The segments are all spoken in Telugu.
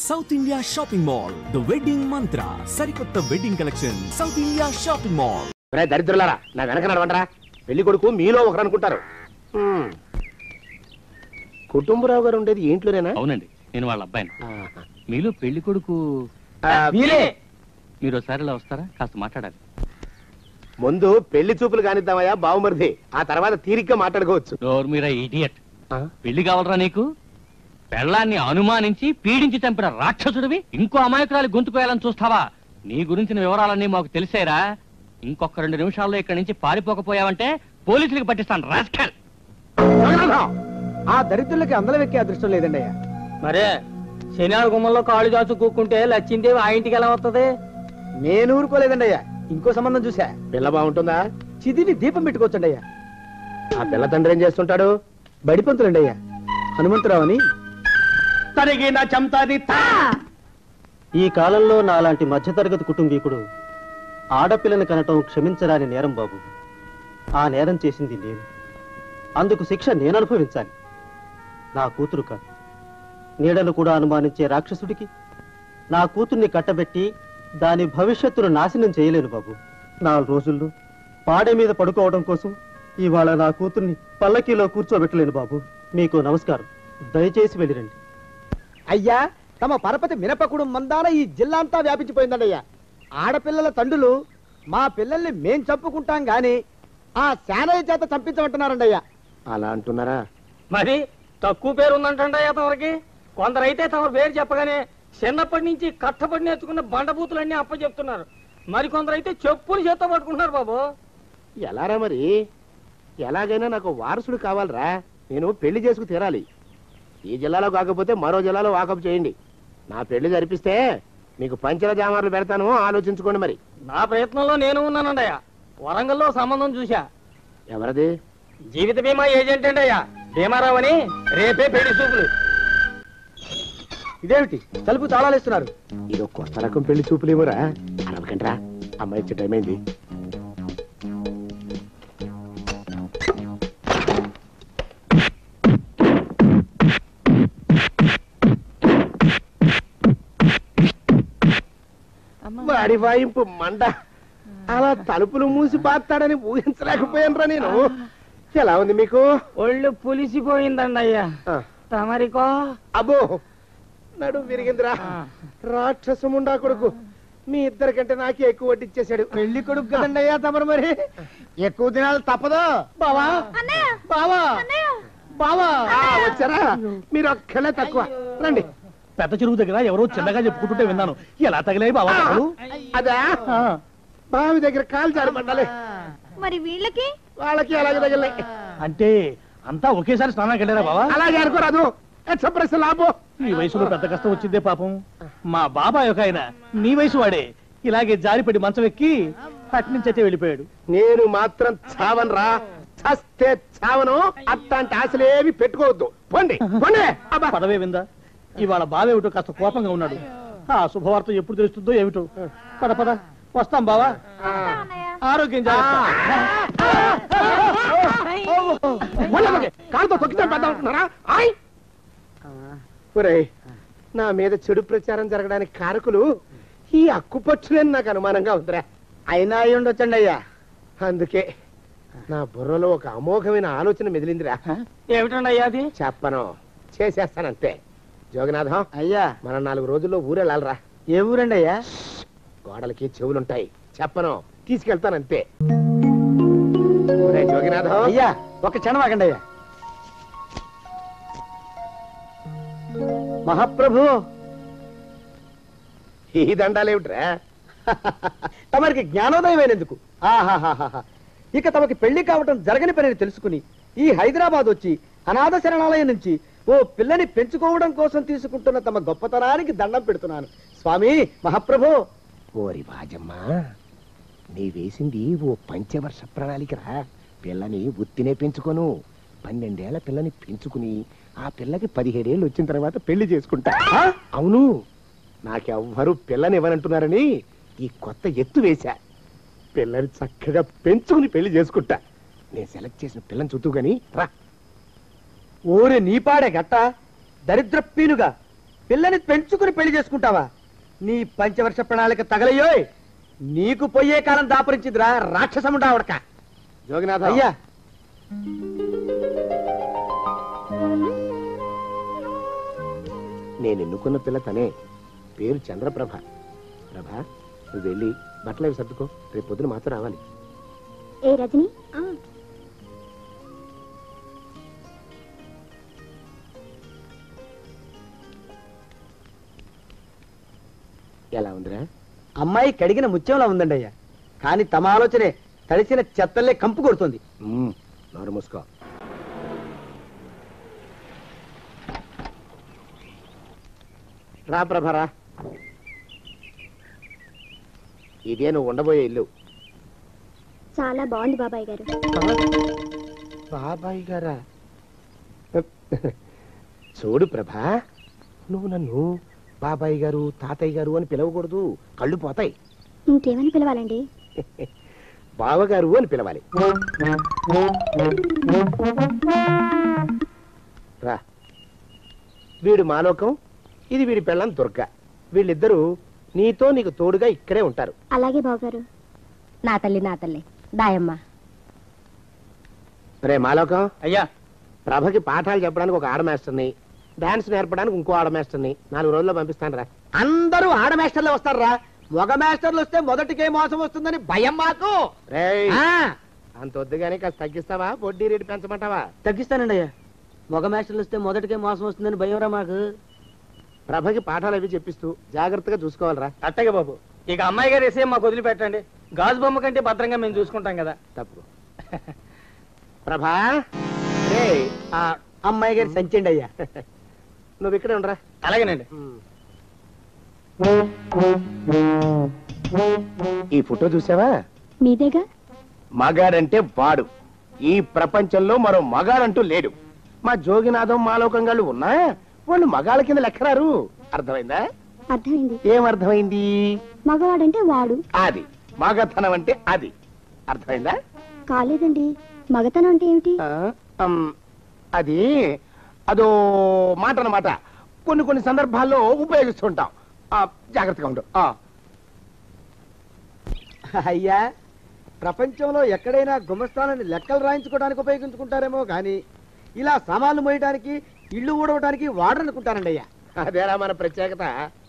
South India shopping mall the wedding Mantra సరికొత్త wedding collection South India shopping mall. దరిద్రులారా నా వెనక నడవంటరా, పెళ్లి కొడుకు మీలో ఒకరు అనుకుంటారు. కుటుంబరావు గారు ఉండేది ఏంట్లోనేనా? అవునండి, నేను వాళ్ళ అబ్బాయిని. మీలో పెళ్లి కొడుకు మీరు ఒకసారి ఇలా వస్తారా? కాస్త మాట్లాడాలి. ముందు పెళ్లి చూపులు కానిద్దామయ్యా బావుమరిది, ఆ తర్వాత తీరిగ్గా మాట్లాడుకోవచ్చు. మీరా ఇడియట్, పెళ్లి కావాలరా నీకు? పెళ్ళాన్ని అనుమానించి పీడించి చంపిన రాక్షసుడివి ఇంకో అమాయకురాలి గొంతుకోయాలని చూస్తావా? నీ గురించిన వివరాలన్నీ మాకు తెలిసేరా. ఇంకొక 2 నిమిషాల్లో ఇక్కడి నుంచి పారిపోకపోయావంటే పోలీసులకు పట్టిస్తాను. రాస్కల్! ఆ దరిద్రులకి అందలం ఎక్కే అదృష్టం లేదండి అయ్యా. మరే శనివారం గుమ్మంలో కాళ్ళు దాచు కూకుంటే లచ్చిందేవి ఆ ఇంటికి ఎలా వస్తుంది? నేను ఊరుకోలేదండి అయ్యా, ఇంకో సంబంధం చూసా. పిల్ల బాగుంటుందా? చిదిని దీపం పెట్టుకోవచ్చండి అయ్యా. ఆ పిల్ల తండ్రి ఏం చేస్తుంటాడు? బడిపంతులండి అయ్యా, హనుమంతరావు అని. ఈ కాలంలో నాలాంటి మధ్యతరగతి కుటుంబీకుడు ఆడపిల్లని కనటం క్షమించరాని నేరం బాబు. ఆ నేరం చేసింది నేను, అందుకు శిక్ష నేను అనుభవించాలి. నా కూతురు కాదు, నీడను కూడా అనుమానించే రాక్షసుడికి నా కూతుర్ని కట్టబెట్టి దాని భవిష్యత్తును నాశనం చేయలేను బాబు. 4 రోజుల్లో పాడే మీద పడుకోవడం కోసం ఇవాళ నా కూతుర్ని పల్లకీలో కూర్చోబెట్టలేను బాబు. మీకు నమస్కారం, దయచేసి వెళ్ళిరండి. అయ్యా, తమ పరపతి మినపకుడు మందాన ఈ జిల్లా అంతా వ్యాపించిపోయిందండి అయ్యా. ఆడపిల్లల తండ్రులు మా పిల్లల్ని మేం చంపుకుంటాం గాని ఆ శానయ్య చేత చంపించమంటున్నారండి అయ్యా. అలా అంటున్నారా? మరి తక్కువ పేరు ఉందంటండి తమరికి. కొందరైతే తమ పేరు చెప్పగానే చిన్నప్పటి నుంచి కట్టపడి నేర్చుకున్న బండబూతులన్నీ అప్పచెప్తున్నారు. మరి కొందరైతే చెప్పులు చేత పట్టుకుంటున్నారు బాబు. ఎలారా మరి? ఎలాగైనా నాకు వారసుడు కావాలరా, నేను పెళ్లి చేసుకు తీరాలి. ఈ జిల్లాలో కాకపోతే మరో జిల్లాలో వాకప్ చేయండి. నా పెళ్లి జరిపిస్తే మీకు పంచల జామార్లు పెడతాను, ఆలోచించుకోండి. మరి నా ప్రయత్నంలో నేను ఉన్నానండి అయ్యా. వరంగల్లో సంబంధం చూసా. ఎవరది? జీవిత బీమా ఏజెంట్ అండి అయ్యా, భీమారావు అని. రేపే పెళ్లి చూపులు. ఇదేమిటి తలుపు తాళాలేస్తున్నారు? ఇది కొత్త రకం పెళ్లి చూపులేమోరా. అరవకంట్రా, అమ్మాయి ఇచ్చే టైం అయింది. వాడి వాయింపు మండ, అలా తలుపులు మూసి పాతాడని ఊహించలేకపోయానురా నేను. ఎలా ఉంది మీకు? ఒళ్ళు పులిసిపోయిందండి అయ్యా. తమరికో? అబ్బో, నడు విరిగిందిరా. రాక్షసముండా కొడుకు మీ ఇద్దరికంటే నాకే ఎక్కువ వడ్డిచ్చేశాడు. పెళ్లి కొడుకు కదండి అయ్యా తమరు, మరి ఎక్కువ దినాలు తప్పదు. బావా బావా బావా, వచ్చారా? మీరు ఒక్కలే తక్కువ. రండి. పెద్ద చెరువు దగ్గర ఎవరో చిన్నగా చెప్పుకుంటుంటే విన్నాను. ఎలా తగిలాయి బాబా? అదా, బావి దగ్గర కాలు జారి పడ్డాలి. మరి వీళ్ళకి వాళ్ళకి అలాగే తగిలాయి. అంటే అంతా ఒకేసారి స్నానానికి వెళ్ళారా బాబా? అలాగే అనుకోరాదు. లాభం. ఈ వయసులో పెద్ద కష్టం వచ్చిందే పాపం. మా బాబాయ్ ఒక ఆయన నీ వయసు వాడే ఇలాగే జారిపడి మంచం ఎక్కి అట్నుంచి అయితే వెళ్ళిపోయాడు. నేను మాత్రం చావనరా, చస్తే చావను. అట్లాంటి ఆశలేవి పెట్టుకోవద్దు. పోండి పోండి. పదవే విందా, ఇవాళ బావేమిటో కాస్త కోపంగా ఉన్నాడు. ఆ శుభవార్త ఎప్పుడు తెలుస్తుందో ఏమిటో. పద పద, వస్తాం బావా. ఆరోగ్యం కాలుతో తొక్కితే పెద్దారా. నా మీద చెడు ప్రచారం జరగడానికి కారకులు ఈ అక్కుపచ్చులని నాకు అనుమానంగా ఉందిరా. అయినా అయి ఉండొచ్చండి అయ్యా. అందుకే నా బుర్రలో ఒక అమోఘమైన ఆలోచన మెదిలిందిరా. ఏమిటండి అయ్యా అది? చెప్పను, చేసేస్తానంతే. జోగినాథం అయ్యా, మనం 4 రోజుల్లో ఊరెళ్ళాలరా. ఏ ఊరండి అయ్యా? గోడలకి చెవులుంటాయి, చెప్పను, తీసుకెళ్తానంతే. జోగినాథం అయ్యా, ఒక క్షణం ఆగండి అయ్యా. మహాప్రభు, ఈ దండాలేమిట్రా? తమరికి జ్ఞానోదయమైనందుకు. ఆహాహాహా, ఇక తమకి పెళ్లి కావటం జరగని పని తెలుసుకుని ఈ హైదరాబాద్ వచ్చి అనాథ శరణాలయం నుంచి ఓ పిల్లని పెంచుకోవడం కోసం తీసుకుంటున్న తమ గొప్పతనానికి దండం పెడుతున్నాను స్వామి. మహాప్రభు. ఓరి బాజమ్మా, నీ వేసింది ఓ పంచవర్ష ప్రణాళికరా. పిల్లని ఉత్తినే పెంచుకోను, 12 ఏళ్ల పిల్లని పెంచుకుని ఆ పిల్లకి 17 ఏళ్ళు వచ్చిన తర్వాత పెళ్లి చేసుకుంటా. అవును, నాకెవ్వరూ పిల్లని ఇవ్వనంటున్నారని ఈ కొత్త ఎత్తు వేశా. పిల్లని చక్కగా పెంచుకుని పెళ్లి చేసుకుంటా. నేను సెలెక్ట్ చేసిన పిల్లని చుట్టూ గాని రా. ఓరి నీపాడే గట్ట, దరిద్ర పీనుగా పిల్లని పెంచుకుని పెళ్లి చేసుకుంటావా? నీ పంచవర్ష ప్రణాళిక తగలయ్యోయ్. నీకు పోయే కాలం దాపరించిందిరా రాక్షసముడా ఉడక. జోగినాథ అయ్యా, నేను ఎన్నుకున్న పిల్ల తనే. పేరు చంద్రప్రభ. ప్రభ, నువ్వు వెళ్ళి బట్టలు అవి సర్దుకో. రేపు పొద్దున మాత్రం రావాలి. ఏ రజని, ఎలా ఉందిరా? అమ్మాయి కడిగిన ముత్యంలా ఉందండి అయ్యా. కానీ తమ ఆలోచనే తడిసిన చెత్తల్లే కంపు కొడుతుంది. నోరు మూసుకో. రా ప్రభరా, ఇదే నువ్వు ఉండబోయే ఇల్లు. చాలా బాగుంది బాబాయ్ గారు. బాబాయ్ గారా? చూడు ప్రభా, నువ్వు నన్ను బాబాయ్ గారు తాతయ్య గారు అని పిలవకూడదు, కళ్ళు పోతాయి. ఇంకేమని పిలవాలండి? బావగారు అని పిలవాలి. రా, వీడు మాలోకం, ఇది వీడి పెళ్ళం దుర్గ. వీళ్ళిద్దరూ నీతో నీకు తోడుగా ఇక్కడే ఉంటారు. అలాగే బావగారు. నా తల్లి దాయమ్మ. రే మాలోకం, అయ్యా, ప్రభకి పాఠాలు చెప్పడానికి ఒక ఆడమేస్టర్ని, డాన్స్ నేర్పడానికి ఇంకో ఆడమేస్టర్ని 4 రోజుల్లో పంపిస్తాను రా. అందరూ ఆడ మాస్టర్లే వస్తారా? మగ మాస్టర్లు వస్తే మొదటికే మోసం వస్తుందని భయం మాకు. రేయ్, ఆ, అంత వద్దుగానే కాస్త తగ్గిస్తావా? వడ్డీ రేటు పెంచమంటావా? తగ్గిస్తానండి అయ్యా. మగ మాస్టర్లు వస్తే మొదటికే మోసం వస్తుందని భయంరా మాకు. ప్రభకి పాఠాలు అవి చెప్పిస్తూ జాగ్రత్తగా చూసుకోవాలరా. అట్టగే బాబు. ఇక అమ్మాయి గారు వేసే మాకు వదిలిపెట్టండి. గాజు బొమ్మ కంటే భద్రంగా మేము చూసుకుంటాం కదా. తప్పు. ప్రభా, రేయ్, ఆ అమ్మాయి గారి సంచండి అయ్యా. నువ్వు ఇక్కడే ఉండరా. అలాగేనండి. ఈ ఫోటో చూసావా? మీదేగా. మగాడంటే వాడు. ఈ ప్రపంచంలో మరో మగాడంటూ లేడు. మా జోగినాథం మాలోకం గాళ్ళు ఉన్నా వాళ్ళు మగాళ్ళ కింద లెక్కరారు. అర్థమైందా? అర్థమైంది. ఏం అర్థమైంది? మగవాడంటే వాడు. అది మగతనం అంటే అది. అర్థమైందా? కాలేదండి. మగతనం అంటే ఏమిటి? అది అదో మాట అన్నమాట. కొన్ని సందర్భాల్లో ఉపయోగిస్తుంటాం. జాగ్రత్తగా ఉండు. అయ్యా, ప్రపంచంలో ఎక్కడైనా గుమస్తాలని లెక్కలు రాయించుకోవడానికి ఉపయోగించుకుంటారేమో కానీ ఇలా సామాన్లు మోయడానికి, ఇల్లు ఊడవడానికి వాడనుకుంటానండి అయ్యా. అదేరా మన ప్రత్యేకత.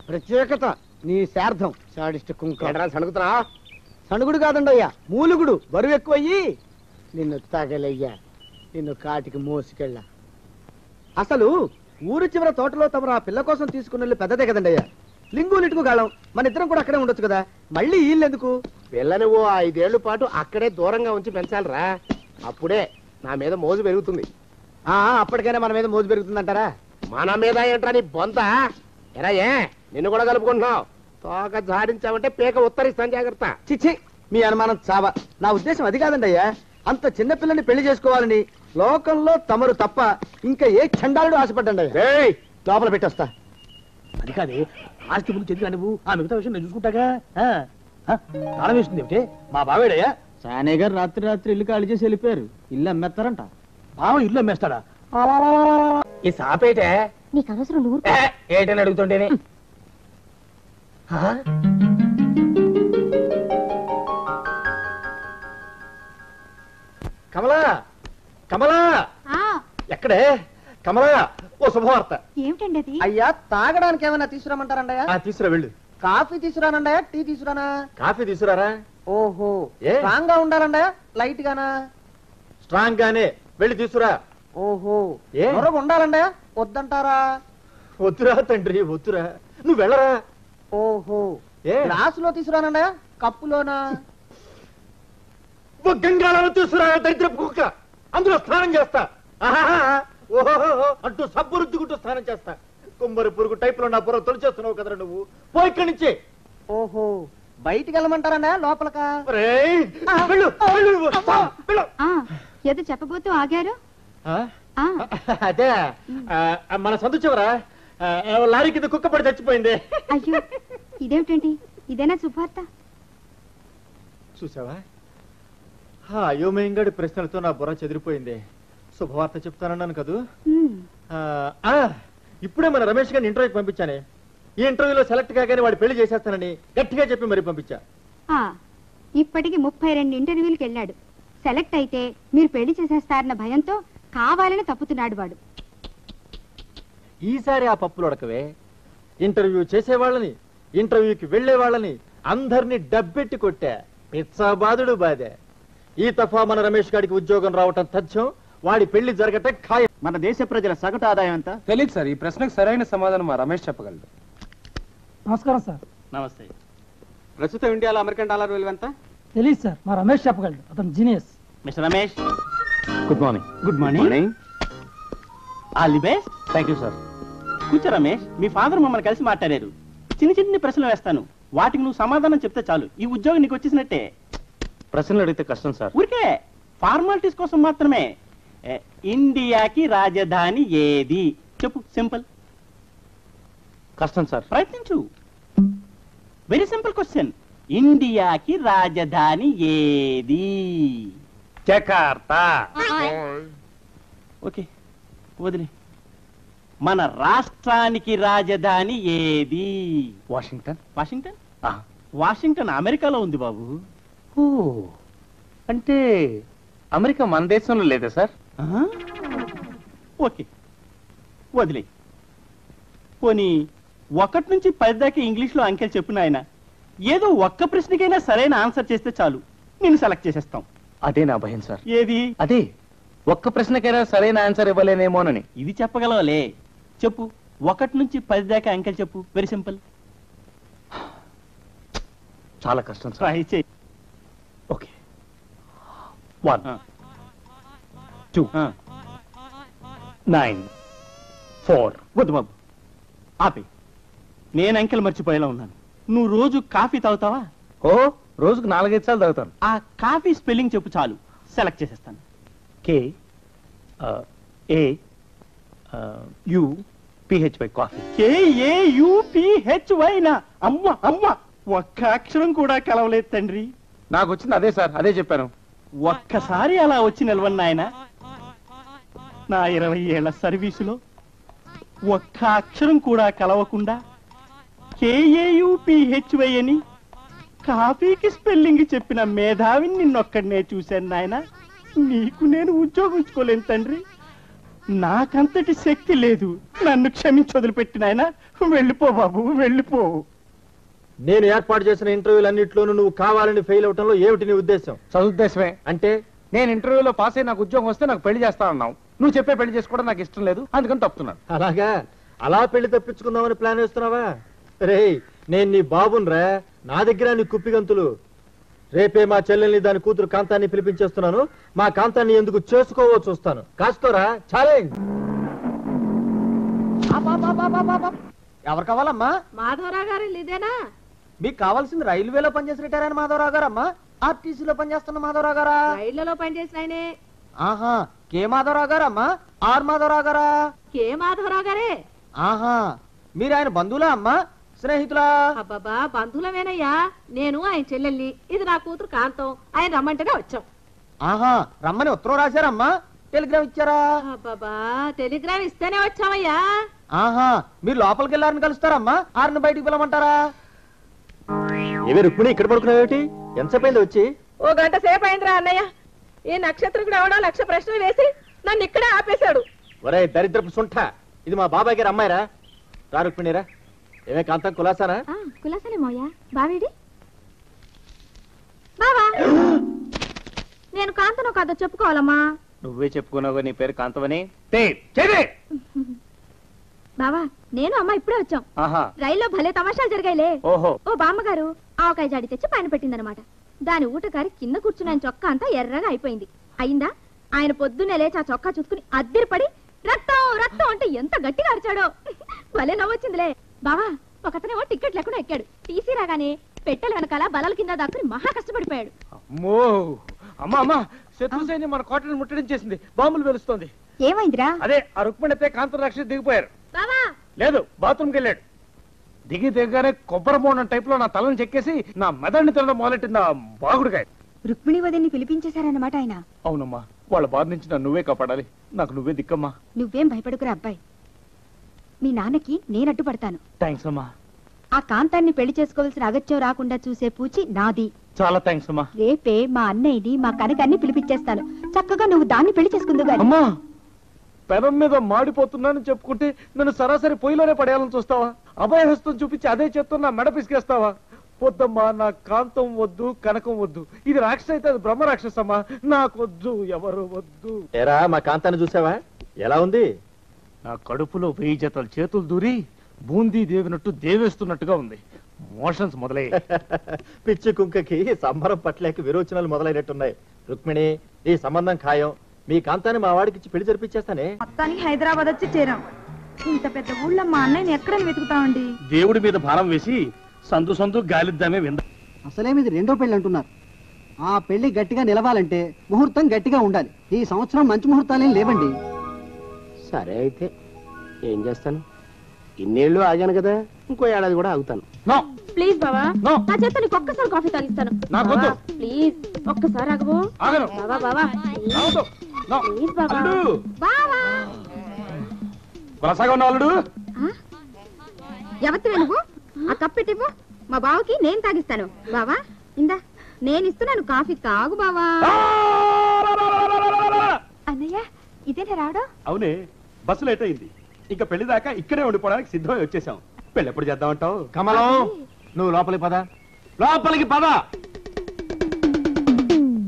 ప్రత్యేకత నీ శార్థం సాడిస్ట్ కుంక. సణుగుతున్నా? సణుగుడు కాదండి అయ్యా, మూలుగుడు. బరువు ఎక్కువయ్యి నిన్ను తగలయ్యా, నిన్ను కాటికి మోసుకెళ్ళా. అసలు ఊరు చివర తోటలో తమరు ఆ పిల్ల కోసం తీసుకున్న పెద్దదే కదండి అయ్యా. లింగు లిటుకు గాళం. మన ఇద్దరం కూడా అక్కడే ఉండొచ్చు కదా. మళ్ళీ వీళ్ళెందుకు? పిల్లని ఓ 5 ఏళ్ల పాటు అక్కడే దూరంగా ఉంచి పెంచాలిరా. అప్పుడే నా మీద మోజు పెరుగుతుంది. అప్పటికైనా మన మీద మోజు పెరుగుతుందంటారా? మన మీద ఏంట్రా నీ బొంత? ఎరా, ఏ నిన్ను కూడా కలుపుకుంటున్నావు? తోక జాడించావంటే పీక ఉత్తరిస్తాను, జాగ్రత్త. చిచ్చి, మీ అనుమానం చావా. నా ఉద్దేశం అది కాదండి అయ్యా. అంత చిన్న పిల్లని పెళ్లి చేసుకోవాలని లోకంలో తమరు తప్ప ఇంకా ఏ చండాలుడు ఆశపడ్డండి అయ్యా. లోపల పెట్టొస్తా. అది కాదే, ఆస్తి ముందు చెందుగా నువ్వు. ఆ మిగతా విషయం నేను చూసుకుంటాగా. తాళం వేస్తుంది ఏమిటి? మా బావేడయ్యా. సానే గారు రాత్రి ఇల్లు ఖాళీ చేసి వెళ్ళిపోయారు. ఇల్లు అమ్మేస్తారంట. బావ ఇల్లు అమ్మేస్తాడా? ఈ సాపేటే నీకు అవసరం నువ్వు. ఏటని అడుగుతుంటేనే. కమలా, కమలా, ఎక్కడే? కమలా, ఓ శుభవార్త. ఏమిటండి అది? అయ్యా, తాగడానికి ఏమైనా తీసుకురామంటారండయా? తీసుకురా, వెళ్ళు. కాఫీ తీసుకురానండయా, టీ తీసుకురానా? కాఫీ తీసుకురారా. ఓహో, ఏ? స్ట్రాంగ్ గా ఉండాలండయా, లైట్ గానా? స్ట్రాంగ్ గానే, వెళ్ళి తీసుకురా. ఓహో, ఏ? నొరగ ఉండాలండయా, వద్దంటారా? వద్దురా తండ్రి, వద్దురా. నువ్వు వెళ్ళరా. ఓహో, ఏ? గ్లాసులో తీసుకురానండయా, కప్పులోనా? ఓ గంగాళాలు తీసుకురా, దరిద్రపు కుక్క. అందులో స్నానం చేస్తా. ఓహో అంటూ సబ్బు రుద్దుకుంటూ స్నానం చేస్తా. కుమ్మరి పురుగు టైప్ లో నా బుర్ర తొలిచేస్తున్నావు కదరా నువ్వు. పో ఇక్కడి నుంచి. ఓహో, బయటికి వెళ్ళమంటారండయా, లోపలకా? ఒరేయ్, వెళ్ళు, వెళ్ళు, వెళ్ళు. ఏదో చెప్పబోతూ ఆగారు. అదే, మన సందు చివరా లారీ కింద కుక్క పడి చచ్చిపోయింది. అయ్యో, ఇదేమిటండి? ఇదేనా శుభార్త? చూసావా, అయోమయంగాడి ప్రశ్నలతో నా బుర్ర చెదిరిపోయింది. శుభవార్త చెప్తానన్నాను కదూ. ఇప్పుడే మన రమేష్ గారిని ఇంటర్వ్యూకి పంపించానే. ఈ ఇంటర్వ్యూలో సెలెక్ట్ కాగానే వాడు పెళ్లి చేసేస్తానని గట్టిగా చెప్పి మరి పంపించా. ఇప్పటికి 32 ఇంటర్వ్యూలకు వెళ్ళాడు. సెలెక్ట్ అయితే మీరు పెళ్లి చేసేస్తారన్న భయంతో కావాలని తప్పుతున్నాడు వాడు. ఈసారి ఆ పప్పులు ఉడకవే. ఇంటర్వ్యూ చేసేవాళ్ళని, ఇంటర్వ్యూకి వెళ్లే వాళ్ళని అందరినీ డబ్బెట్టి కొట్టా. పిచ్చాబాదుడు బాధే. ఈ తఫా మన రమేష్ గారికి ఉద్యోగం రావటం తథ్యం. వాడి పెళ్లి జరగటం ఖాయం. మన దేశ ప్రజల సగటు ఆదాయం ఎంత? తెలియదు సార్. ఈ ప్రశ్నకు సరైన సమాధానం మా రమేష్ చెప్పగలడు. నమస్కారం సార్. నమస్తే. ప్రస్తుతం ఇండియాలో అమెరికన్ డాలర్ విలువ ఎంత? తెలియదు సార్, మా రమేష్ చెప్పగలడు. అతను genius. Mister Ramesh, good morning. Good morning. All the best. Thank you sir. కూర్చో రమేష్. మీ ఫాదర్ మమ్మల్ని కలిసి మాట్లాడారు. చిన్న ప్రశ్నలు వేస్తాను, వాటికి నువ్వు సమాధానం చెప్తే చాలు. ఈ ఉద్యోగం నీకు వచ్చేసినట్టే. ప్రశ్నలు అడిగితే కష్టం సార్. ఊరికే ఫార్మాలిటీస్ కోసం మాత్రమే. ఇండియాకి రాజధాని ఏది చెప్పు. సింపుల్. కష్టం సార్. ప్రయత్నించు. Very simple question. ఇండియాకి రాజధాని ఏది? జకార్తా. ఓకే, వదిలే. మన రాష్ట్రానికి రాజధాని ఏది? వాషింగ్టన్. వాషింగ్టన్? వాషింగ్టన్ అమెరికాలో ఉంది బాబు. అంటే అమెరికా మన దేశంలో లేదా సార్? ఓకే, వదిలే. పోనీ 1 నుంచి 10 దాకా ఇంగ్లీష్లో అంకెలు చెప్పు నాయన. ఏదో ఒక్క ప్రశ్నకైనా సరైన ఆన్సర్ చేస్తే చాలు, నేను సెలెక్ట్ చేసేస్తాం. అదే నా భయం సార్. ఏది? అదే, ఒక్క ప్రశ్నకైనా సరైన ఆన్సర్ ఇవ్వలేనేమోనని. ఇది చెప్పగలవాలే. చెప్పు. 1 నుంచి 10 దాకా అంకెలు చెప్పు. Very simple. చాలా కష్టం సార్. ట్రై చేయి. ఓకే. 1 2 9 4. వద్దు బాబు, ఆపే. నేను అంకెలు మర్చిపోయేలా ఉన్నాను. నువ్వు రోజు కాఫీ తాగుతావా? ఓ, రోజుకు 4-5 సార్లు తాగుతాను. ఆ కాఫీ స్పెల్లింగ్ చెప్పు చాలు, సెలెక్ట్ చేసేస్తాను. KAUPHY coffee. KAUPHY నా? అమ్మ అమ్మ, ఒక్క అక్షరం కూడా కలవలేదు తండ్రి. నాకు వచ్చింది అదే సార్, అదే చెప్పాను. ఒక్కసారి అలా వచ్చి నిలవన్న ఆయన. నా 20 ఏళ్ల సర్వీసులో ఒక్క అక్షరం కూడా కలవకుండా KAUPHY అని కాఫీకి స్పెల్లింగ్ చెప్పిన మేధావిని నిన్నొక్కడనే చూశాను నాయన. నీకు నేను ఉద్యోగం ఇచ్చుకోలేను తండ్రి. నాకంతటి శక్తి లేదు. నన్ను క్షమించి వదిలిపెట్టిన ఆయన. వెళ్ళిపో బాబు, వెళ్ళిపో. నేను ఏర్పాటు చేసిన ఇంటర్వ్యూలన్నింటిలోనూ నువ్వు కావాలని ఫెయిల్ అవటంలో ఏమిటి నీ ఉద్దేశం? చదువుద్దేశమే. అంటే నేను ఇంటర్వ్యూలో పాస్ అయ్యి నాకు ఉద్యోగం వస్తే నాకు పెళ్లి చేస్తానన్నావు. నువ్వు చెప్పే పెళ్లి చేసుకోవడం నాకు ఇష్టం లేదు, అందుకని తప్పుతున్నాను. అలాగా? అలా పెళ్లి తప్పించుకుందామని ప్లాన్ వేస్తున్నావా? రే, నేను నీ బాబునరా, నా దగ్గర నీ కుప్పిగంతులు. రేపే మా చెల్లెల్ని, దాని కూతురు కాంతాన్ని పిలిపించేస్తున్నాను. మా కాంతాన్ని ఎందుకు చేసుకోవో చూస్తాను. కాసుకోరా, ఛాలెంజ్. ఎవరు కావాలమ్మా? మాధవరావు గారు ఇదేనా? మీకు కావాల్సింది రైల్వేలో పనిచేసి రిటైర్ అయిన మాధవరావు గారమ్మా, ఆర్టీసీలో పనిచేస్తున్న మాధవరావు గారా? రైళ్లలో పనిచేసిన ఆయనే. ఆహా, కే మాధవరావు గారమ్మా? ఆర్ మాధవరావు గారా? కే మాధవరావు గారే. ఆహా, మీరు ఆయన బంధువులా అమ్మా, స్నేహితులా? అబ్బాబా, బంధువులమేనయ్యా. నేను ఆయన చెల్లెల్ని, ఇది నా కూతురు కాంతం. ఆయన రమ్మంటేనే వచ్చాం. ఆహా, రమ్మని ఉత్తరం రాశారమ్మా? టెలిగ్రామ్ ఇచ్చారా? అబ్బాబా, టెలిగ్రామ్ ఇస్తేనే వచ్చామయ్యా. ఆహా, మీరు లోపలికి వెళ్ళారని కలుస్తారమ్మా? ఆరిని బయటికి పిలవమంటారా? ఏమే రుక్మిణి, ఇక్కడ పడుకున్నావేటి? ఎంతసేపు అయింది వచ్చి? 1 గంట సేపు అయిందిరా అన్నయ్య. ఈ నక్షత్రం ఎవడో 1,00,000 ప్రశ్నలు వేసి నన్ను ఇక్కడే ఆపేశాడు. ఒరే దరిద్రపు సుంఠ, ఇది మా బాబాయ్ గారు అమ్మాయిరా. రా రుక్మిణిరా. ఏమే కాంతం, కులాసానా? కులాసలే మోయా. బావేడి? బావా, నేను కాంతను కథ చెప్పుకోవాలమ్మా. నువ్వే చెప్పుకున్నావు నీ పేరు కాంతమని. బావా, నేను అమ్మ ఇప్పుడే వచ్చాం. రైల్లో భలే తమాషాలు జరిగాయిలే. ఓహో. ఓ బామ్మగారు ఆవకాయ జాడి తెచ్చి పైన పెట్టిందనమాట. దాని ఊటకారి కింద కూర్చుని ఆయన చొక్కా అంతా ఎర్రగా అయిపోయింది. అయిందా, ఆయన పొద్దున్నే లేచి ఆ చొక్కా చూసుకుని అద్దరిపడి రక్తం రక్తం అంటే ఎంత గట్టిగా అరిచాడో. భలే నవ్వొచ్చిందిలే. బావా, ఒకతనేమో టికెట్ లేకుండా ఎక్కాడు. టీసీ రాగానే పెట్టెల వెనకాల బలాల కింద దాక్కుని మహా కష్టపడిపోయాడు. అమ్మో, అమ్మా అమ్మా, శత్రు సైన్యం మన కోటను ముట్టడించేసింది. బాంబులు వెలుస్తోంది. ఏమైందిరా? అదే, ఆ రుక్మిణి అయితే కాంతం రక్షి దిగిపోయారు. బావా, లేదు, బాత్రూమ్కి వెళ్ళాడు. దిగగానే కొబ్బరి బోనం టైప్ లో నా తలను చెక్కేసి నా మెదడిని తినడం మొదలెట్టింది ఆ బాగుడికాయ. రుక్మిణి వదిన్ని పిలిపించేశారన్నమాట ఆయన. అవునమ్మా, వాళ్ళ బాధ నుంచి నన్ను నువ్వే కాపాడాలి. నాకు నువ్వే దిక్కమ్మా. నువ్వేం భయపడుకురా అబ్బాయి. మీ నాన్నకి నేను అడ్డుపడతాను. థ్యాంక్స్ అమ్మా. ఆ కాంతాన్ని పెళ్లి చేసుకోవాల్సిన అగత్యం రాకుండా చూసే పూచి నాది. చాలా థ్యాంక్స్ అమ్మా. రేపే మా అన్నయ్యని మా కనకాన్ని పిలిపించేస్తాను. చక్కగా నువ్వు దాన్ని పెళ్లి చేసుకుందు గాని. అమ్మా, పెనం మీద మాడిపోతున్నానని చెప్పుకుంటే నన్ను సరాసరి పొయ్యిలోనే పడేయాలని చూస్తావా? అభయహస్తం చూపించి అదే చేత్తో నా మెడ పిసికేస్తావా? వద్దమ్మా, నా కాంతం వద్దు, కనకం వద్దు. ఇది రాక్షస అయితే అది బ్రహ్మ రాక్షసమ్మా. నాకొద్దు, ఎవరు వద్దు. ఏరా మా కాంతాన్ని చూసావా? ఎలా ఉంది? నా కడుపులో 1000 జతల చేతులు దూరి బూందీ దేవినట్టు దేవేస్తున్నట్టుగా ఉంది. మోషన్స్ మొదలై పిచ్చి కుంకకి సంబరం పట్లేక విరోచనాలు మొదలైనట్టున్నాయి. రుక్మిణి, ఈ సంబంధం ఖాయం. మీ కాంతాన్ని మా వాడికి ఇచ్చి పెళ్లి జరిపించేస్తానే. మొత్తానికి హైదరాబాద్ వచ్చి చేరాం. ఇంత పెద్ద ఊళ్ళో మా అన్నయ్యని ఎక్కడ వెతుకుతామండి? దేవుడి మీద భారం వేసి సందు గాలిద్దామే వింద. అసలేమిది రెండో పెళ్లి అంటున్నారు. ఆ పెళ్లి గట్టిగా నిలవాలంటే ముహూర్తం గట్టిగా ఉండాలి. ఈ సంవత్సరం మంచి ముహూర్తాలేం లేవండి. సరే అయితే ఏం చేస్తాను? ఇన్నేళ్ళు ఆగాను కదా, ఇంకో ఏడాది కూడా ఆగుతాను. ప్లీజ్ బావా, నా చేత నీకు ఒక్కసారి కాఫీ తాగిస్తాను. ప్లీజ్ ఒక్కసారి ఆగవు. బావా బావా ప్లీజ్ బావా. బావా ఎవరు నువ్వు? ఆ కప్పెట్టివ్వు, మా బావకి నేను తాగిస్తాను. బావా ఇందా, నేను ఇస్తున్నాను కాఫీ, తాగు బావా. అన్నయ్య ఇదేనా రావడం? అవునే, బస్సు లేట్ అయింది. ఇంకా పెళ్లి దాకా ఇక్కడే ఉండిపోవడానికి సిద్ధమై వచ్చేసాం. పెళ్లి ఎప్పుడు చేద్దామంటావు? కమలం, నువ్వు లోపలికి పద. లోపలికి పద.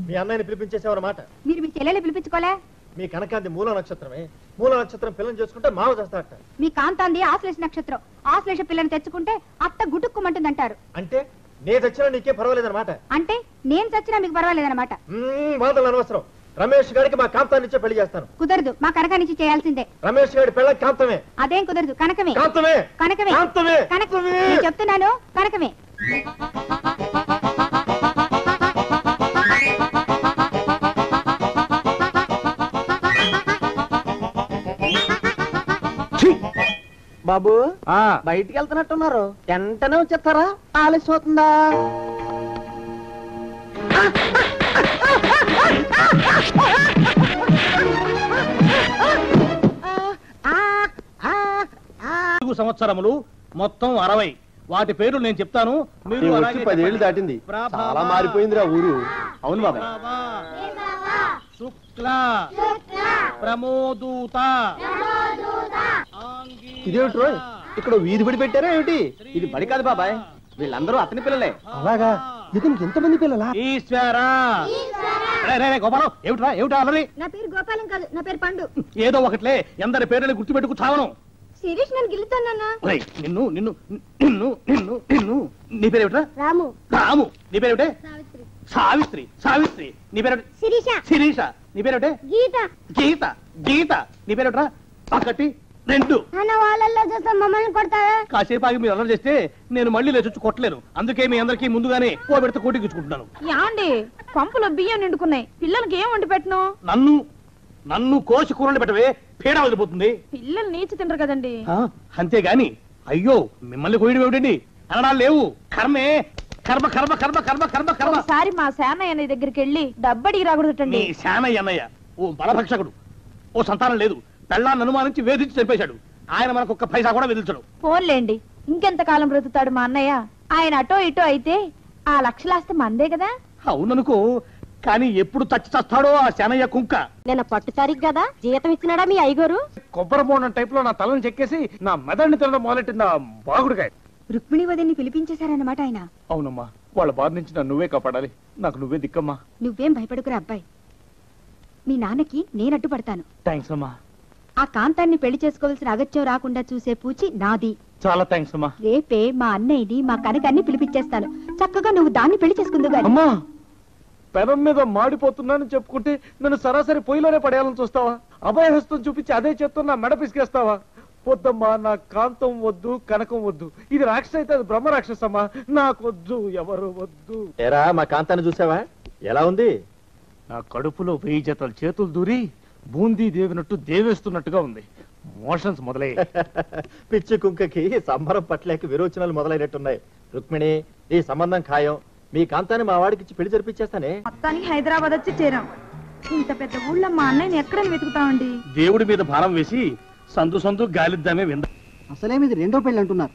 మీ అన్నయ్యని పిలిపించేసేవన్నమాట. మీరు మీ చెల్లెలు పిలిపించుకోలే? మీ కనకాంతి మూల నక్షత్రమే. మూల నక్షత్రం పిల్లని చేసుకుంటే మావ చేస్తాడట. మీ కాంతాంది ఆశ్లేష నక్షత్రం. ఆశ్లేష పిల్లని తెచ్చుకుంటే అత్త గుటుక్కుమంటుందంటారు. అంటే నేను చచ్చినా నీకే పర్వాలేదన్నమాట. అంటే నేను చచ్చినా మీకు పర్వాలేదన్నమాట. మాటలు అనవసరం. రమేష్ గారికి మా కాంతాన్నిచ్చే పెళ్లి చేస్తాను. కుదరదు, మా కనకానిచ్చి చేయాల్సిందే. రమేష్ గారి పెళ్ళ కాంతమే. అదేం కుదరదు, కనకమే. కాంతమే కనకమే కాంతమే కనకమే చెప్తున్నాను, కనకమే. బాబు బయటికి వెళ్తున్నట్టున్నారు, వెంటనే వచ్చేస్తారా? ఆలస్యం అవుతుందా? సంవత్సరములు మొత్తం 60. వాటి పేర్లు నేను చెప్తాను, మీరు 10 ఏళ్ళు దాటింది. చాలా మారిపోయిందిరా ఊరు. అవును బాబాయ్. శుక్ల ప్రమోదూత. ఇదేమిటి రోయ్, ఇక్కడ వీధి బడి పెట్టారా ఏమిటి? ఇది బడి కాదు బాబాయ్, వీళ్ళందరూ అతని పిల్లలే. అలాగా? ఇతనికి ఎంతమంది పిల్లలా? ఈశ్వరా. గోపాలం, ఏమిటా అలరి? నా పేరు గోపాలం కాదు, నా పేరు పండు. ఏదో ఒకట్లే, ఎందరి పేర్లని గుర్తుపెట్టుకు చావను. శిరీష్ నన్ను గిల్లుతానన్నా. నిన్ను నిన్ను నిన్ను నిన్ను నిన్ను నీ పేరేమిట్రా? రాము. రాము. నీ పేరేమిటే? సావిత్రి. సావిత్రి. నీ పేరు? శిరీష. శిరీష. నీ పేరేమిటే? గీత. గీత. గీత. నీ పేరేమిట్రా? ఒకటి 2. అన్న వాళ్ళల్లో చూస్తే మమ్మల్ని కొడతారా? కాసేపు ఆగి మీరు అల్లరి చేస్తే నేను మళ్ళీ లేచొచ్చి కొట్టలేను. అందుకే మీ అందరికీ ముందుగానే ఓ పెడితే కోటికిచ్చుకుంటున్నాను. యాండి పంపులో బియ్యం నిండుకున్నాయి, పిల్లలకి ఏం వండి పెట్టను? నన్ను కోసి కూరలు పెట్టవే, పేడ వదిలిపోతుంది. పిల్లలు నీచి తింటారు కదండి. అంతేగాని అయ్యో మిమ్మల్ని కోయడం ఏమిటండి? అనడాలు లేవు. కర్మే. కర్మ కర్మ కర్మ కర్మ కర్మ కర్మ. ఒకసారి మా శానయ్య అన్నయ్య దగ్గరికి వెళ్ళి డబ్బడికి రాకూడదటండి. నీ శానయ్య అన్నయ్య ఓ బలభక్షకుడు. ఓ సంతానం లేదు, పెళ్ళాన్ని అనుమానించి వేధించి చంపేశాడు. ఆయన మనకు ఒక్క పైసా కూడా వెదిల్చడు. ఫోన్లేండి, ఇంకెంత కాలం బ్రతుకుతాడు మా అన్నయ్య? ఆయన అటో ఇటో అయితే ఆ లక్షలాస్తే మందే కదా. అవుననుకో, కానీ ఎప్పుడు చచ్చి చస్తాడో ఆ శానయ్య కుంక. నేను పట్టు తారీఖు కదా జీతం ఇచ్చినాడా మీ అయ్యగారు? కొబ్బరి బోండం టైప్ లో నా తలను చెక్కేసి నా మెదడుని తినడం మొదలెట్టింది బాగుడుగా. రుక్మిణి వదిన్ని పిలిపించేశారన్నమాట ఆయన. అవునమ్మా, వాళ్ళ బాధ నుంచి నన్ను నువ్వే కాపాడాలి. నాకు నువ్వే దిక్కమ్మా. నువ్వేం భయపడుకురా అబ్బాయి, మీ నాన్నకి నేను అడ్డుపడతాను. థ్యాంక్స్ అమ్మా. ఆ కాంతాన్ని పెళ్లి చేసుకోవాల్సిన అగత్యం రాకుండా చూసే పూచి నాది. చాలా థ్యాంక్స్ అమ్మా. రేపే మా అన్నయ్యని మా కనకాన్ని పిలిపించేస్తాను. చక్కగా నువ్వు దాన్ని పెళ్లి చేసుకుందు గాని. అమ్మా, పెనం మీద మాడిపోతున్నానని చెప్పుకుంటే నన్ను సరాసరి పొయ్యిలోనే పడేయాలని చూస్తావా? అభయహస్తం చూపించి అదే చేత్తో నా మెడ పిసికేస్తావా? వద్దమ్మా, నా కాంతం వద్దు, కనకం వద్దు. ఇది రాక్షస అయితే అది బ్రహ్మ రాక్షసమ్మా. నాకొద్దు, ఎవరు వద్దు. ఏరా మా కాంతాన్ని చూసావా? ఎలా ఉంది? నా కడుపులో 1000 జతల చేతులు దూరి బూందీ దేవినట్టు దేవేస్తున్నట్టుగా ఉంది. మోషన్స్ మొదలై పిచ్చి కుంకకి సంబరం పట్లేక విరోచనాలు మొదలైనట్టున్నాయి. రుక్మిణి, ఈ సంబంధం ఖాయం. మీ కాంతాన్ని మా వాడికి ఇచ్చి పెళ్లి జరిపించేస్తానే. మొత్తానికి హైదరాబాద్ వచ్చి చేరాం. ఇంత పెద్ద ఊళ్ళో మా అన్నయ్యని ఎక్కడ వెతుకుతామండి? దేవుడి మీద భారం వేసి సందు గాలిద్దామే వింద. అసలేమిది రెండో పెళ్లి అంటున్నారు.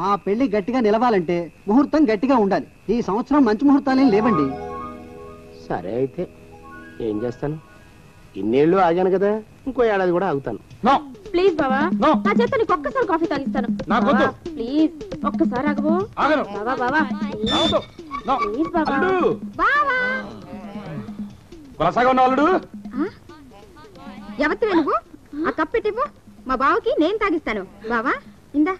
ఆ పెళ్లి గట్టిగా నిలవాలంటే ముహూర్తం గట్టిగా ఉండాలి. ఈ సంవత్సరం మంచి ముహూర్తాలేం లేవండి. సరే అయితే ఏం చేస్తాను, ఇన్నేళ్ళు ఆగాను కదా, ఇంకో ఏడాది కూడా ఆగుతాను. ప్లీజ్ బావా, నా చేత నీకు ఒక్కసారి కాఫీ తాగిస్తాను. ప్లీజ్ ఒక్కసారి ఆగవు బావా. బావా ప్లీజ్ బావా. ఎవరితో నువ్వు? ఆ కప్పెట్టివ్వు, మా బావకి నేను తాగిస్తాను. బావా ఇందా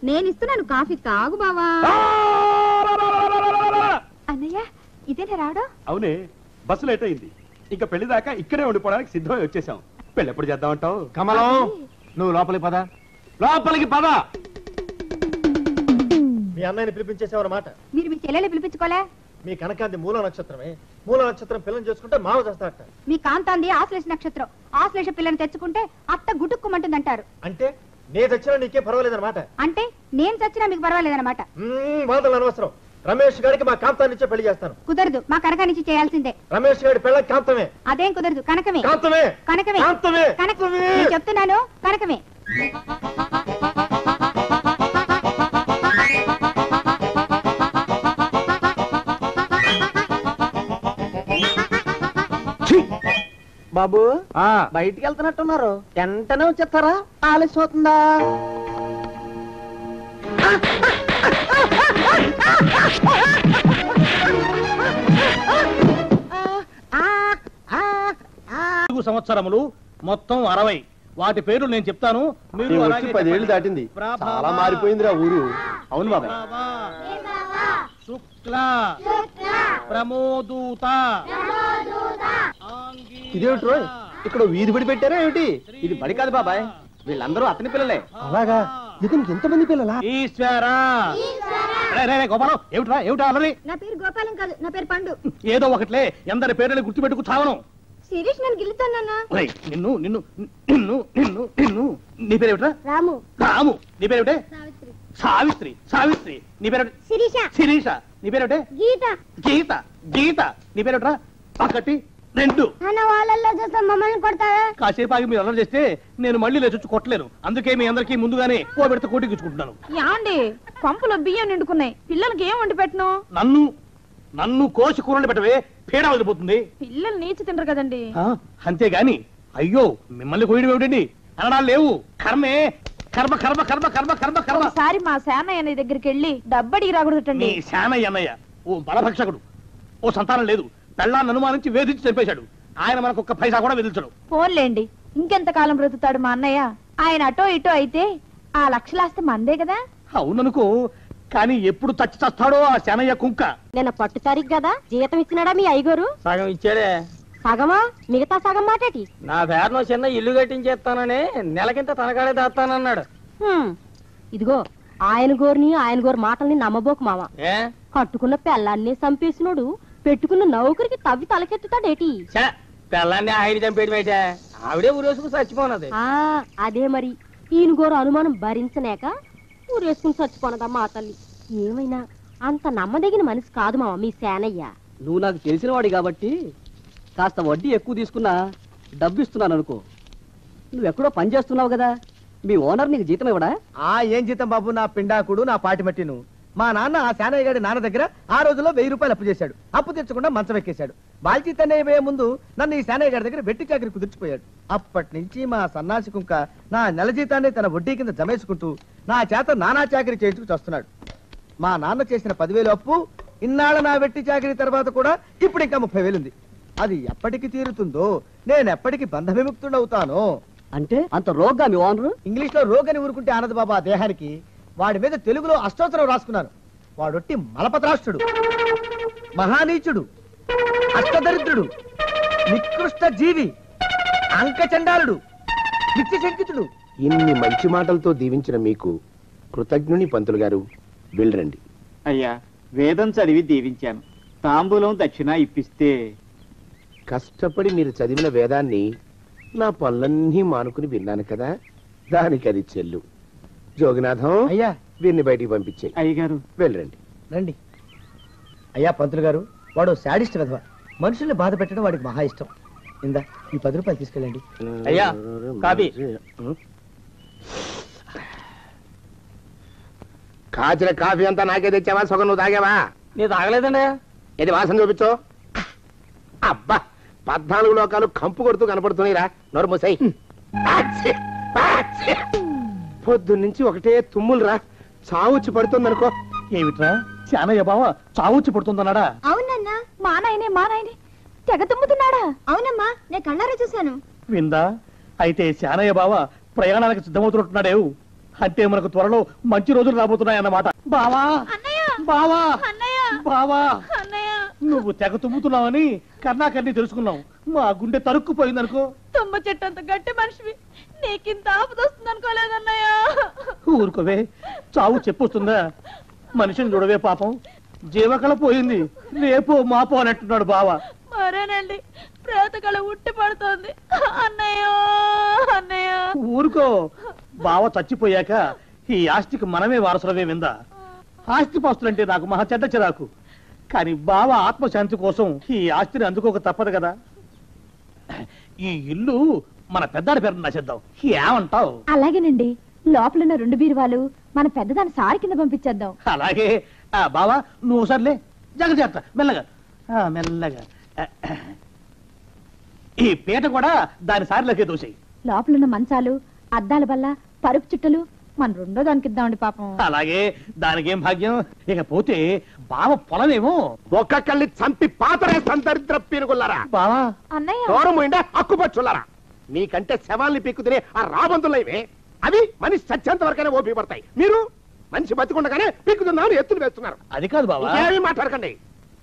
నేను ఇస్తున్నాను కాఫీ, తాగు బావా. అన్నయ్య ఇదేనా రావడం? అవునే, బస్సు లేట్ అయింది. ఇంకా పెళ్లి దాకా ఇక్కడే ఉండిపోవడానికి సిద్ధమై వచ్చేసాం. పెళ్లి ఎప్పుడు చేద్దామంటావు? కమలం, నువ్వు లోపలికి పద. లోపలికి పద. మీ అన్నయ్యని పిలిపించేసావన్నమాట. మీరు మీ చెల్లెలు పిలిపించుకోలే? మీ కనకాంతి మూల నక్షత్రమే. మూల నక్షత్రం పిల్లని చేసుకుంటే మావ చేస్తాడట. మీ కాంతాంది ఆశ్లేష నక్షత్రం. ఆశ్లేష పిల్లని తెచ్చుకుంటే అత్త గుటుక్కుమంటుందంటారు. అంటే నేను చచ్చినా నీకే పర్వాలేదన్నమాట. అంటే నేను చచ్చినా మీకు పర్వాలేదన్నమాట. వాదనలు అనవసరం. రమేష్ గారికి మా కాంతాన్నిచ్చే పెళ్లి చేస్తాను. కుదరదు, మా కనకానిచ్చి చేయాల్సిందే. రమేష్ గారి పెళ్ళ కాంతమే. అదేం కుదరదు, కనకమే. కాంతమే కనకమే కాంతమే కనకమే నేను చెప్తున్నాను, కనకమే. బాబు బయటికి వెళ్తున్నట్టున్నారు, వెంటనే వచ్చేస్తారా? ఆలస్యం అవుతుందా? సంవత్సరములు మొత్తం 60. వాటి పేర్లు నేను చెప్తాను, మీరు 10 ఏళ్ళు దాటింది. చాలా మారిపోయిందిరా ఊరు. అవును బాబాయ్. శుక్ల ప్రమోదూత. ఇదేమిటి రోయ్, ఇక్కడ వీధి బడి పెట్టారా ఏమిటి? ఇది బడి కాదు బాబాయ్, వీళ్ళందరూ అతని పిల్లలే. అలాగా? ఇతనికి ఎంతమంది పిల్లలా? ఈశ్వరా. గోపాలం, ఏమిట్రా ఏమిటా అలరి? నా పేరు గోపాలం కాదు, నా పేరు పండు. ఏదో ఒకట్లే, ఎందరి పేర్లని గుర్తుపెట్టుకు చావను. శిరీష్ నన్ను గిలుతానన్నా. నిన్ను నిన్ను నిన్ను నిన్ను నిన్ను నీ పేరేమిట్రా? రాము. రాము. నీ పేరేమిటే? సావిత్రి. సావిత్రి. నీ పేరేమిటి? శిరీష. శిరీష. నీ పేరేమిటే? గీత. గీత. గీత. నీ పేరేమిట్రా? ఒకటి 2. అన్న వాళ్ళల్లో చూస్తే మమ్మల్ని కొడతారా? కాసేపు ఆగి మీరు అల్లరి చేస్తే నేను మళ్ళీ లేచొచ్చి కొట్టలేను. అందుకే మీ అందరికీ ముందుగానే ఓ పెడితే కోటికిచ్చుకుంటున్నాను. యాండి పంపులో బియ్యం నిండుకున్నాయి, పిల్లలకి ఏం వండి పెట్టను? నన్ను కోసి కూరలు పెట్టవే, పేడ వదిలిపోతుంది. పిల్లలు నీచి తింటారు కదండి. అంతేగాని అయ్యో మిమ్మల్ని కోయడం ఏమిటండి? అనడాలు లేవు. కర్మే. కర్మ కర్మ కర్మ కర్మ కర్మ కర్మ. ఒకసారి మా శానయ్య అన్నయ్య దగ్గరికి వెళ్ళి డబ్బడికి రాకూడదటండి. శానయ్య అన్నయ్య ఓ బలభక్షకుడు. ఓ సంతానం లేదు, పెళ్ళాన్ని అనుమానించి వేధించి చంపేశాడు. ఆయన మనకు ఒక్క పైసా కూడా వెదిల్చడు. ఫోన్లేండి, ఇంకెంత కాలం బ్రతుకుతాడు మా అన్నయ్య? ఆయన అటో ఇటో అయితే ఆ లక్షలాస్తే మందే కదా. అవుననుకో, కానీ ఎప్పుడు చచ్చి చస్తాడో ఆ శానయ్య కుంక. నిన్న పట్టు తారీఖు కదా, జీతం ఇచ్చినాడా మీ అయ్యగారు? సగం ఇచ్చాడే. సగమా? మిగతా సగం మాటేటి? నా పేరును చిన్న ఇల్లు కట్టించేస్తానని నెలకింత తనకాడే దాస్తానన్నాడు. ఇదిగో ఆయన గోరు మాటల్ని నమ్మబోకు మామ. కట్టుకున్న పెళ్ళాన్ని చంపేసినోడు పెట్టుకున్న నౌకరికి తవ్వి తలకెత్తుతాడేటి? పెళ్ళాన్ని ఆయన చంపేయడం ఆవిడే ఊరేసుకు చచ్చిపోనది. అదే మరి, ఈయన గోరు అనుమానం భరించలేక ఊరేసుకుని చచ్చిపోనదమ్మా ఆ తల్లి. ఏమైనా అంత నమ్మదగిన మనిషి కాదు మామ మీ శానయ్య. నువ్వు నాకు తెలిసిన వాడి కాబట్టి కాస్త వడ్డీ ఎక్కువ తీసుకున్నా డబ్బు ఇస్తున్నాను అనుకో. నువ్వెక్కడో పని చేస్తున్నావు కదా, మీ ఓనర్ నీకు జీతం ఇవ్వడా? ఏం జీతం బాబు, నా పిండాకుడు, నా పాటి మట్టిను. మా నాన్న ఆ శానయ్య గారి నాన్న దగ్గర ఆ రోజుల్లో 1000 రూపాయలు అప్పు చేశాడు. అప్పు తెచ్చకుండా మంచం ఎక్కేశాడు. బాల్చీతనే పోయే ముందు నన్ను ఈ శానయ్య గారి దగ్గర వెట్టి చాకరి కుదిర్చిపోయాడు. అప్పటి నుంచి మా సన్నాసి కుంక నా నెల జీతాన్ని తన వడ్డీ కింద జమేసుకుంటూ నా చేత నానా చాకరీ చేయించుకు వస్తున్నాడు. మా నాన్న చేసిన 10,000 అప్పు ఇన్నాళ్ళ నా వెట్టి చాకరీ తర్వాత కూడా ఇప్పుడు ఇంకా 30,000 ఉంది. అది ఎప్పటికి తీరుతుందో, నేను ఎప్పటికి బంధ విముక్తుడవుతానో. అంటే అంత రోగ్గా మీ ఓనరు? ఇంగ్లీష్ లో రోగ్ అని ఊరుకుంటే ఆనంద్ బాబా దేహానికి. వాడి మీద తెలుగులో అష్టోత్తరం రాసుకున్నాను. వాడొట్టి మలపత్రాష్ట్రుడు, మహానీచుడు, అష్టదరిద్రుడు, నికృష్ట జీవి, అంకచండాలుడు, నిత్య శంకితుడు. ఇన్ని మంచి మాటలతో దీవించిన మీకు కృతజ్ఞుని పంతులు గారు. వెళ్ళరండి. అయ్యా, వేదం చదివి దీవించాను, తాంబూలం దక్షిణ ఇప్పిస్తే. కష్టపడి మీరు చదివిన వేదాన్ని నా పనులన్నీ మానుకుని విన్నాను కదా, దానికి అది చెల్లు. జోగినాథం, అయ్యా వీరిని బయటికి పంపించాయి. అయ్యగారు వెళ్ళరండి. రండి. అయ్యా పంతులు గారు, వాడు శాడిస్ట్ విధవ. మనుషుల్ని బాధ పెట్టడం వాడికి మహా ఇష్టం. ఇందా ఈ 10 రూపాయలు తీసుకెళ్ళండి. అయ్యా కాపీ. కాచిన కాఫీ అంతా నాకే తెచ్చావా? సగం నువ్వు తాగావా? నేను తాగలేదండి. ఇది వాసన చూపించు. అబ్బా 14 లోకాలు కంపు కొడుతూ కనపడుతున్నాయిరా. నోరు మూసాయి. పొద్దున్నుంచి ఒకటే తుమ్ములురా. చావుచ్చి పడుతుందనుకో. ఏమిట్రా శానయ్య బావ చావుచ్చి పడుతుందన్నాడా? అవునన్నా, మా నాయనే తెగ తుమ్ముతున్నాడా? అవునమ్మా, నేను కళ్ళారా చూశాను. విందా? అయితే శానయ్య బావ ప్రయాణానికి సిద్ధమవుతున్నట్టున్నాడేవు. అంటే మనకు త్వరలో మంచి రోజులు రాబోతున్నాయన్నమాట. బావా బావా బావా, నువ్వు తెగ తుమ్ముతున్నావని కర్ణాకర్ణి తెలుసుకున్నావు. మా గుండె తరుక్కుపోయిందనుకో. తుమ్మ చెట్టు అంత గట్టి మనిషివి, నీకింత ఆపదొస్తుంది అనుకోలేదన్నయ్య. ఊరుకోవే, చావు చెప్పొస్తుందా? మనిషిని చూడవే పాపం, జీవకళ పోయింది. రేపో మాపో అన్నట్టున్నాడు బావ. మరేనండి, ప్రేతకళ ఉట్టి పడుతోంది అన్నయ్య. ఊరుకో, బావ చచ్చిపోయాక ఈ ఆస్తికి మనమే వారసులమే. విందా? ఆస్తి పాస్తులంటే నాకు మహా చెడ్డ చిరాకు. కానీ బావ ఆత్మశాంతి కోసం ఈ ఆస్తిని అందుకోక తప్పదు కదా. ఈ ఇల్లు మన పెద్దాడి పేరు నచ్చేద్దాం. ఏమంటావు? అలాగేనండి, లోపలున్న 2 బీరువాలు మన పెద్దదాన్ని సారి కింద పంపించేద్దాం. అలాగే. బావా నువ్వు సర్లే, జాగ్రత్త, మెల్లగా మెల్లగా. ఈ పీట కూడా దాని సారిలోకే దోసేయి. లోపలున్న మంచాలు, అద్దాల బల్ల, పరుపు చుట్టలు మన 2వ దానికి ఇద్దామండి పాపం. అలాగే, దానికేం భాగ్యం. ఇకపోతే బావ పొలమేమో ఒక్కొక్కల్ని చంపి పాతరేస్తాను దరిద్ర పీనుకున్నారా. బావా అన్నయ్య, దూరం పోయిండా అక్కుపచ్చులారా. మీకంటే శవాల్ని పీక్కు తినే ఆ రాబందులైవే, అవి మనిషి చచ్చేంత వరకనే ఓపి పడతాయి. మీరు మనిషి బతికుండగానే పీక్కుతుందామని ఎత్తులు వేస్తున్నారు. అది కాదు బావా. ఏమీ మాట్లాడకండి.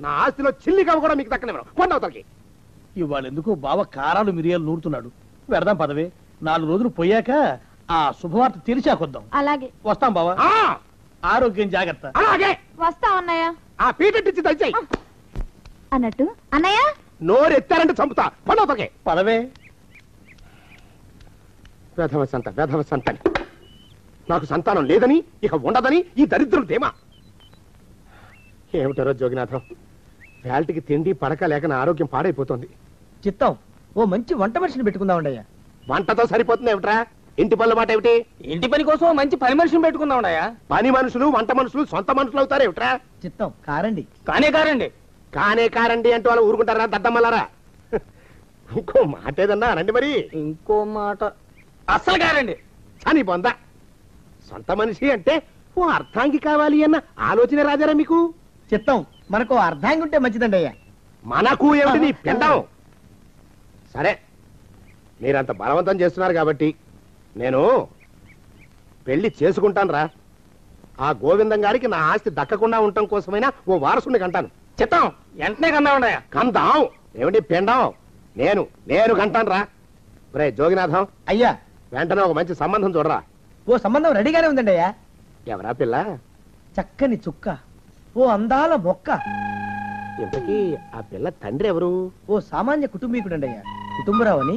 నా ఆస్తిలో చిల్లిగా కూడా మీకు దక్కనివ్వను. కొండవతలకి. ఇవాళ ఎందుకు బావ కారాలు మిరియాలు నూరుతున్నాడు. వెడదాం పదవే. 4 రోజులు పోయాక ఆ శుభవార్త తెలిసాకొద్దాం. అలాగే. వస్తాం బావా. ఆరోగ్యం జాగ్రత్త. అలాగే వస్తాం అన్నయ్య. ఆ పీటెట్టించి దయచేయి. అన్నట్టు అన్నయ్య, నోరు ఎత్తారంటే చంపుతా. కొండవతలకి పదవే. వేధవ సంతని. నాకు సంతానం లేదని, ఇక ఉండదని ఈ దరిద్రం ధీమా. ఏమిటారో జోగినాథం, వేల్టికి తిండి పడక లేక నా ఆరోగ్యం పాడైపోతుంది. చిత్తం, ఓ మంచి వంట మనిషిని పెట్టుకుందామండయ్యా. వంటతో సరిపోతుంది ఏమిట్రా? ఇంటి పనుల మాట ఏమిటి? ఇంటి పని కోసం మంచి పని మనిషిని పెట్టుకుందామయ్యా. పని మనుషులు వంట మనుషులు సొంత మనుషులు అవుతారు ఏమిట్రా? చిత్తం కారండి. కానే కారండి అంటూ వాళ్ళు ఊరుకుంటారా దద్దమ్మలారా? ఇంకో మాట ఏదన్నా రండి మరి. ఇంకో మాట అస్సలు కారండి. అని పొందా. సొంత మనిషి అంటే ఓ అర్థాంగి కావాలి అన్న ఆలోచన రాజారా మీకు? చిత్తం, మనకు అర్ధాంగి ఉంటే మంచిదండి అయ్యా. మనకు ఏమిటి నీ పిండం? సరే, మీరంత బలవంతం చేస్తున్నారు కాబట్టి నేను పెళ్లి చేసుకుంటాను రా. ఆ గోవిందం గారికి నా ఆస్తి దక్కకుండా ఉండటం కోసమైనా ఓ వారసుని కంటాను. చిత్తం, వెంటనే కందామండయ్యా. కందాం ఏమిటి పిండం? నేను కంటాను రా. రే జోగినాథం అయ్యా, వెంటనే ఒక మంచి సంబంధం చూడరా. ఓ సంబంధం రెడీగానే ఉందండి అయ్యా. ఎవరా పిల్ల? చక్కని చుక్క, ఓ అందాల మొక్క. ఇంతకీ ఆ పిల్ల తండ్రి ఎవరు? ఓ సామాన్య కుటుంబీకుడండి అయ్యా. కుటుంబరావు అని